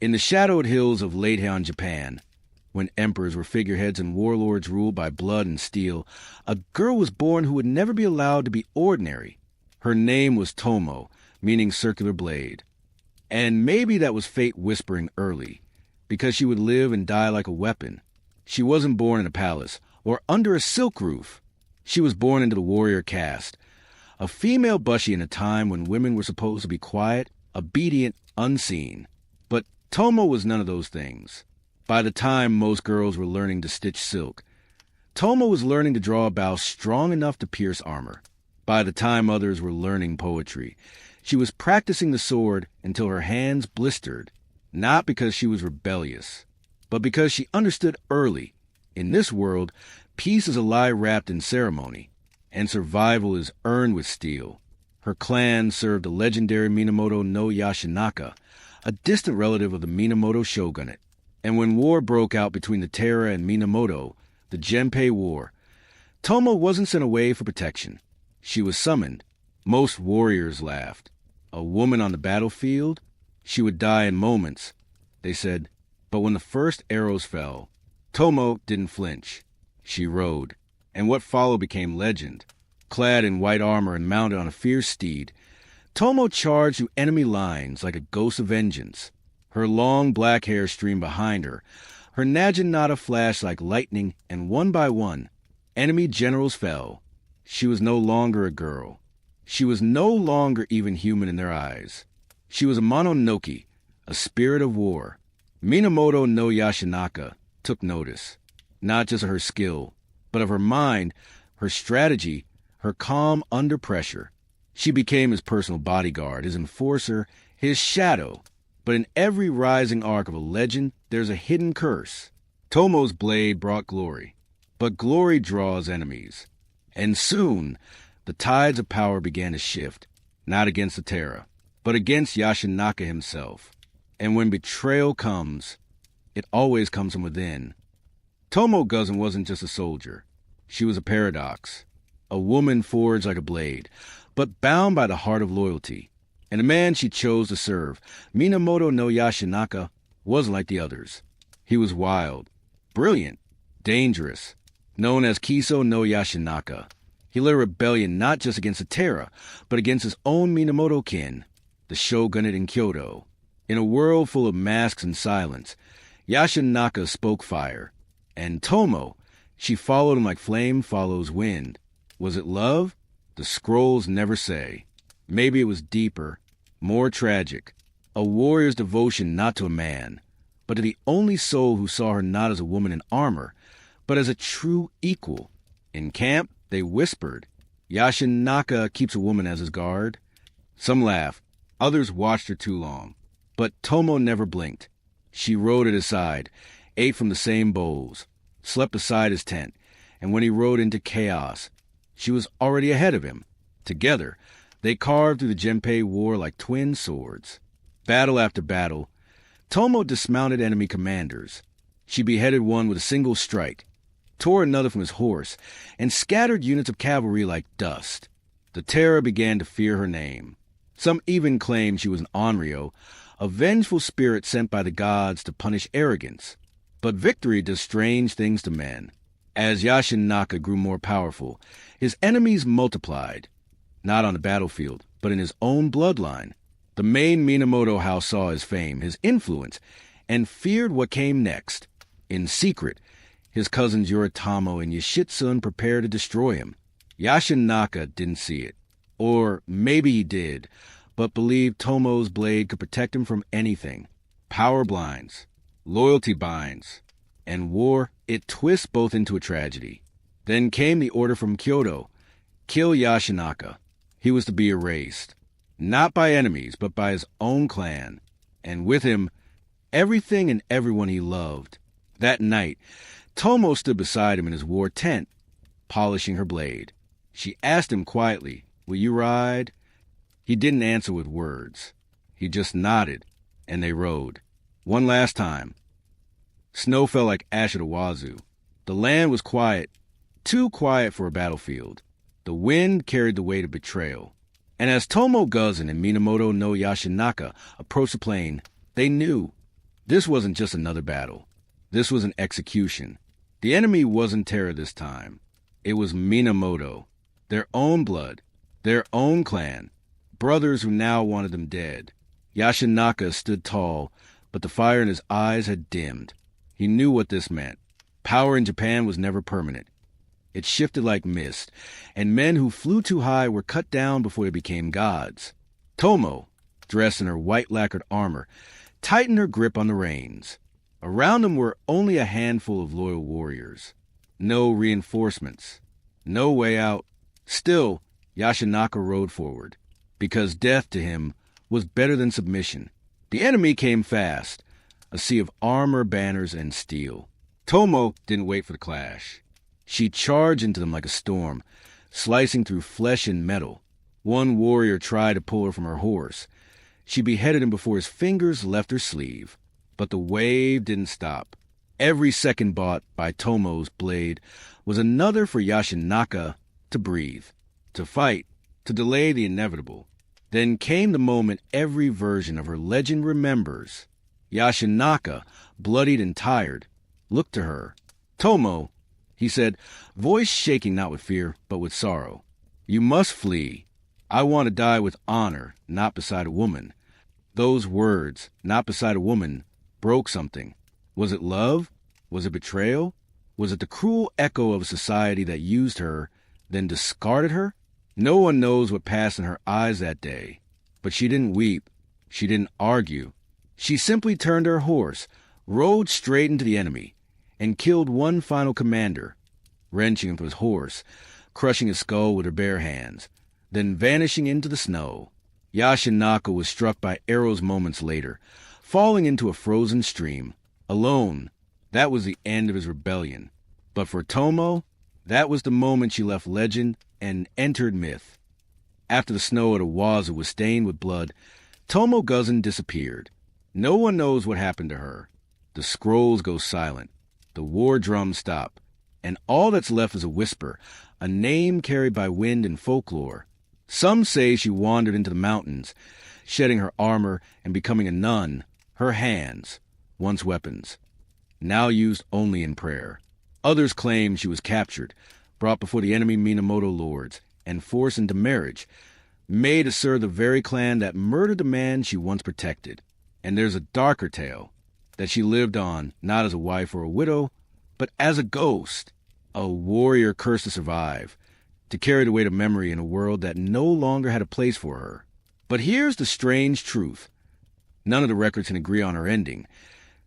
In the shadowed hills of late Han Japan, when emperors were figureheads and warlords ruled by blood and steel, a girl was born who would never be allowed to be ordinary. Her name was Tomoe, meaning circular blade. And maybe that was fate whispering early, because she would live and die like a weapon. She wasn't born in a palace or under a silk roof. She was born into the warrior caste, a female bushi in a time when women were supposed to be quiet, obedient, unseen. But Tomoe was none of those things. By the time most girls were learning to stitch silk, Tomoe was learning to draw a bow strong enough to pierce armor. By the time others were learning poetry, she was practicing the sword until her hands blistered, not because she was rebellious, but because she understood early, in this world, peace is a lie wrapped in ceremony, and survival is earned with steel. Her clan served the legendary Minamoto no Yashinaka, a distant relative of the Minamoto shogunate. And when war broke out between the Taira and Minamoto, the Genpei War, Tomoe wasn't sent away for protection. She was summoned. Most warriors laughed. A woman on the battlefield? She would die in moments, they said. But when the first arrows fell, Tomoe didn't flinch. She rode, and what followed became legend. Clad in white armor and mounted on a fierce steed, Tomoe charged through enemy lines like a ghost of vengeance. Her long black hair streamed behind her. Her naginata flashed like lightning, and one by one, enemy generals fell. She was no longer a girl. She was no longer even human in their eyes. She was a mononoke, a spirit of war. Minamoto no Yashinaka took notice, not just of her skill, but of her mind, her strategy, her calm under pressure. She became his personal bodyguard, his enforcer, his shadow. But in every rising arc of a legend, there's a hidden curse. Tomoe's blade brought glory, but glory draws enemies. And soon, the tides of power began to shift, not against the Taira, but against Yashinaka himself. And when betrayal comes, it always comes from within. Tomoe Gozen wasn't just a soldier. She was a paradox, a woman forged like a blade, but bound by the heart of loyalty. And the man she chose to serve, Minamoto no Yashinaka, wasn't like the others. He was wild, brilliant, dangerous, known as Kiso no Yashinaka. He led a rebellion not just against the Taira, but against his own Minamoto kin, the shogunate in Kyoto. In a world full of masks and silence, Yashinaka spoke fire. And Tomoe, she followed him like flame follows wind. Was it love? The scrolls never say. Maybe it was deeper, more tragic. A warrior's devotion not to a man, but to the only soul who saw her not as a woman in armor, but as a true equal. In camp, they whispered, Yashinaka keeps a woman as his guard. Some laughed. Others watched her too long. But Tomoe never blinked. She rode at his side, ate from the same bowls, slept beside his tent, and when he rode into chaos, she was already ahead of him. Together, they carved through the Genpei War like twin swords. Battle after battle, Tomoe dismounted enemy commanders. She beheaded one with a single strike, tore another from his horse, and scattered units of cavalry like dust. The Taira began to fear her name. Some even claimed she was an onryo, a vengeful spirit sent by the gods to punish arrogance. But victory does strange things to men. As Yashinaka grew more powerful, his enemies multiplied. Not on the battlefield, but in his own bloodline. The main Minamoto house saw his fame, his influence, and feared what came next. In secret, his cousins Yoritamo and Yoshitsun prepared to destroy him. Yashinaka didn't see it. Or maybe he did, but believed Tomoe's blade could protect him from anything. Power blinds, loyalty binds, and war, it twists both into a tragedy. Then came the order from Kyoto, kill Yashinaka. He was to be erased, not by enemies, but by his own clan, and with him, everything and everyone he loved. That night, Tomoe stood beside him in his war tent, polishing her blade. She asked him quietly, "Will you ride?" He didn't answer with words. He just nodded, and they rode. One last time. Snow fell like ash at a wazoo. The land was quiet, too quiet for a battlefield. The wind carried the weight of betrayal. And as Tomoe Gozen and Minamoto no Yashinaka approached the plain, they knew This wasn't just another battle. This was an execution. The enemy wasn't terror this time. It was Minamoto, their own blood, their own clan, brothers who now wanted them dead. Yashinaka stood tall, but the fire in his eyes had dimmed. He knew what this meant. Power in Japan was never permanent. It shifted like mist, and men who flew too high were cut down before they became gods. Tomoe, dressed in her white lacquered armor, tightened her grip on the reins. Around them were only a handful of loyal warriors. No reinforcements. No way out. Still, Yashinaka rode forward, because death to him was better than submission. The enemy came fast, a sea of armor, banners, and steel. Tomoe didn't wait for the clash. She charged into them like a storm, slicing through flesh and metal. One warrior tried to pull her from her horse. She beheaded him before his fingers left her sleeve. But the wave didn't stop. Every second bought by Tomoe's blade was another for Yashinaka to breathe, to fight, to delay the inevitable. Then came the moment every version of her legend remembers. Yashinaka, bloodied and tired, looked to her. "Tomoe," he said, voice shaking not with fear, but with sorrow. "You must flee. I want to die with honor, not beside a woman." Those words, "not beside a woman," broke something. Was it love? Was it betrayal? Was it the cruel echo of a society that used her, then discarded her? No one knows what passed in her eyes that day. But she didn't weep. She didn't argue. She simply turned her horse, rode straight into the enemy, and killed one final commander, wrenching him from his horse, crushing his skull with her bare hands, then vanishing into the snow. Yashinaka was struck by arrows moments later, falling into a frozen stream, alone. That was the end of his rebellion. But for Tomoe, that was the moment she left legend and entered myth. After the snow at Owazu was stained with blood, Tomoe Gozen disappeared. No one knows what happened to her. The scrolls go silent. The war drums stop. And all that's left is a whisper, a name carried by wind and folklore. Some say she wandered into the mountains, shedding her armor and becoming a nun, her hands, once weapons, now used only in prayer. Others claim she was captured, brought before the enemy Minamoto lords, and forced into marriage, made to serve the very clan that murdered the man she once protected. And there's a darker tale, that she lived on, not as a wife or a widow, but as a ghost, a warrior cursed to survive, to carry the weight of memory in a world that no longer had a place for her. But here's the strange truth. None of the records can agree on her ending,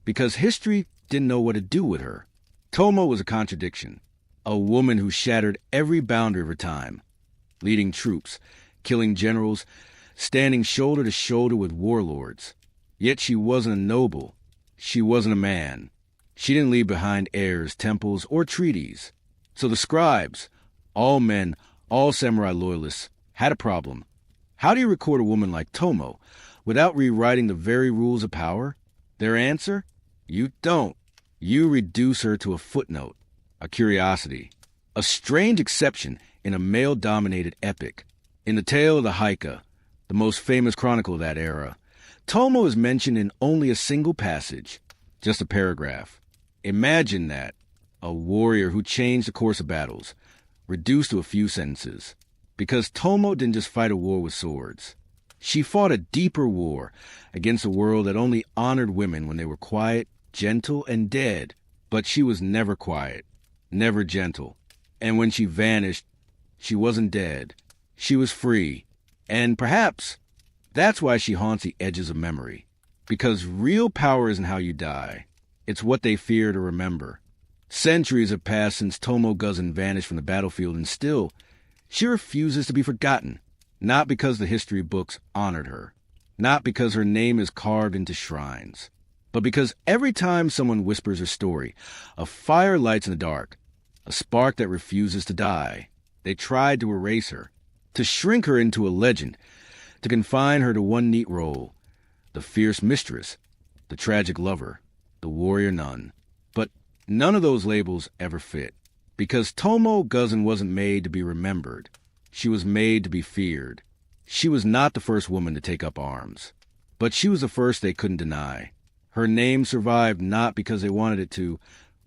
because history didn't know what to do with her. Tomoe was a contradiction, a woman who shattered every boundary of her time, leading troops, killing generals, standing shoulder to shoulder with warlords. Yet she wasn't a noble. She wasn't a man. She didn't leave behind heirs, temples, or treaties. So the scribes, all men, all samurai loyalists, had a problem. How do you record a woman like Tomoe without rewriting the very rules of power? Their answer? You don't. You reduce her to a footnote, a curiosity, a strange exception in a male-dominated epic. In the tale of the Haika, the most famous chronicle of that era, Tomoe is mentioned in only a single passage, just a paragraph. Imagine that, a warrior who changed the course of battles, reduced to a few sentences. Because Tomoe didn't just fight a war with swords. She fought a deeper war against a world that only honored women when they were quiet, gentle, and dead. But she was never quiet, never gentle. And when she vanished, she wasn't dead. She was free. And perhaps that's why she haunts the edges of memory. Because real power isn't how you die. It's what they fear to remember. Centuries have passed since Tomoe Gozen vanished from the battlefield, and still, she refuses to be forgotten. Not because the history books honored her. Not because her name is carved into shrines. But because every time someone whispers her story, a fire lights in the dark. A spark that refuses to die. They tried to erase her. To shrink her into a legend. To confine her to one neat role. The fierce mistress. The tragic lover. The warrior nun. But none of those labels ever fit. Because Tomoe Gozen wasn't made to be remembered. She was made to be feared. She was not the first woman to take up arms. But she was the first they couldn't deny. Her name survived not because they wanted it to,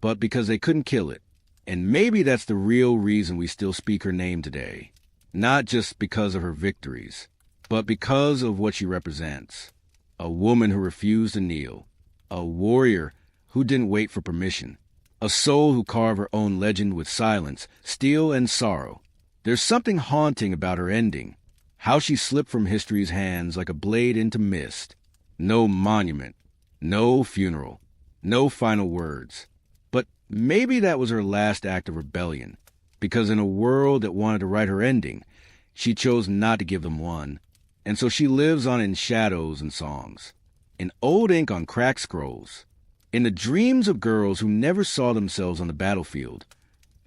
but because they couldn't kill it. And maybe that's the real reason we still speak her name today. Not just because of her victories, but because of what she represents. A woman who refused to kneel. A warrior who didn't wait for permission. A soul who carved her own legend with silence, steel, and sorrow. There's something haunting about her ending. How she slipped from history's hands like a blade into mist. No monument. No funeral. No final words. But maybe that was her last act of rebellion. Because in a world that wanted to write her ending, she chose not to give them one. And so she lives on in shadows and songs. In old ink on cracked scrolls. In the dreams of girls who never saw themselves on the battlefield.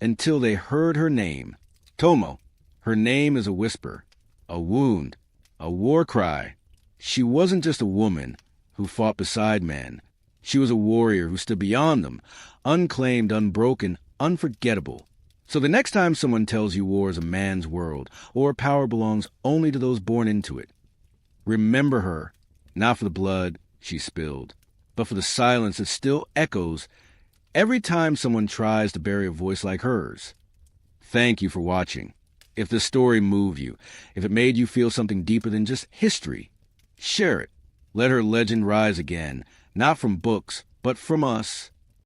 Until they heard her name. Tomoe. Her name is a whisper. A wound. A war cry. She wasn't just a woman who fought beside men. She was a warrior who stood beyond them. Unclaimed, unbroken, unforgettable. So the next time someone tells you war is a man's world, or power belongs only to those born into it, remember her, not for the blood she spilled, but for the silence that still echoes every time someone tries to bury a voice like hers. Thank you for watching. If this story moved you, if it made you feel something deeper than just history, share it. Let her legend rise again, not from books, but from us.